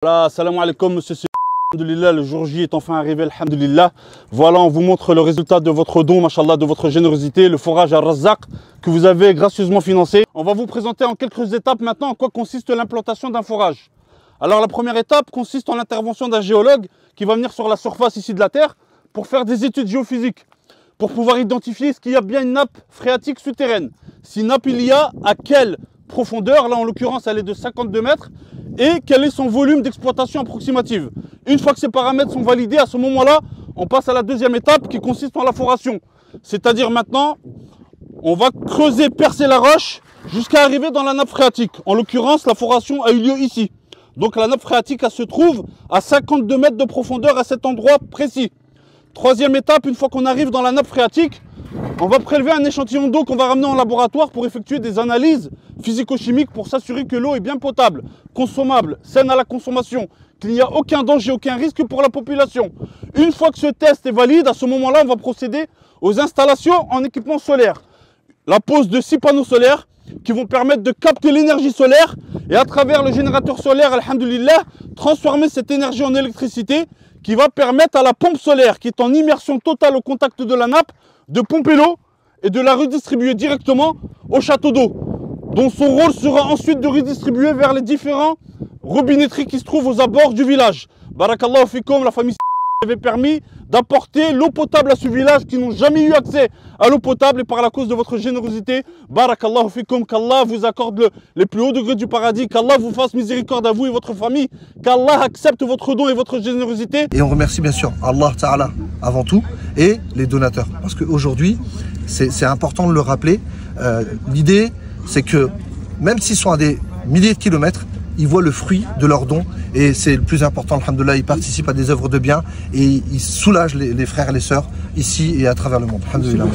Voilà, salam alaikum, monsieur. Alhamdulillah, le jour J est enfin arrivé, alhamdulillah. Voilà, on vous montre le résultat de votre don, mashallah, de votre générosité, le forage à Razzaq que vous avez gracieusement financé. On va vous présenter en quelques étapes maintenant en quoi consiste l'implantation d'un forage. Alors la première étape consiste en l'intervention d'un géologue qui va venir sur la surface ici de la Terre pour faire des études géophysiques, pour pouvoir identifier est-ce qu'il y a bien une nappe phréatique souterraine. Si nappe il y a, à quelle profondeur, là en l'occurrence elle est de 52 mètres, et quel est son volume d'exploitation approximative. Une fois que ces paramètres sont validés, à ce moment-là, on passe à la deuxième étape qui consiste en la foration. C'est-à-dire maintenant, on va creuser, percer la roche jusqu'à arriver dans la nappe phréatique. En l'occurrence, la foration a eu lieu ici. Donc la nappe phréatique, elle se trouve à 52 mètres de profondeur à cet endroit précis. Troisième étape, une fois qu'on arrive dans la nappe phréatique, on va prélever un échantillon d'eau qu'on va ramener en laboratoire pour effectuer des analyses physico-chimiques pour s'assurer que l'eau est bien potable, consommable, saine à la consommation, qu'il n'y a aucun danger, aucun risque pour la population. Une fois que ce test est valide, à ce moment-là, on va procéder aux installations en équipement solaire. La pose de 6 panneaux solaires qui vont permettre de capter l'énergie solaire et à travers le générateur solaire, alhamdulillah, transformer cette énergie en électricité qui va permettre à la pompe solaire qui est en immersion totale au contact de la nappe de pomper l'eau et de la redistribuer directement au château d'eau, dont son rôle sera ensuite de redistribuer vers les différents robinetteries qui se trouvent aux abords du village. Barakallahu fikoum, la famille avait permis d'apporter l'eau potable à ce village qui n'ont jamais eu accès à l'eau potable et par la cause de votre générosité, Barakallahu fikoum, qu'Allah vous accorde les plus hauts degrés du paradis, qu'Allah vous fasse miséricorde à vous et votre famille, qu'Allah accepte votre don et votre générosité. Et on remercie bien sûr Allah Ta'ala avant tout et les donateurs parce qu'aujourd'hui c'est important de le rappeler. L'idée c'est que même s'ils sont à des milliers de kilomètres, ils voient le fruit de leurs dons et c'est le plus important, alhamdoulilah, ils participent à des œuvres de bien et ils soulagent les frères et les sœurs ici et à travers le monde, alhamdoulilah.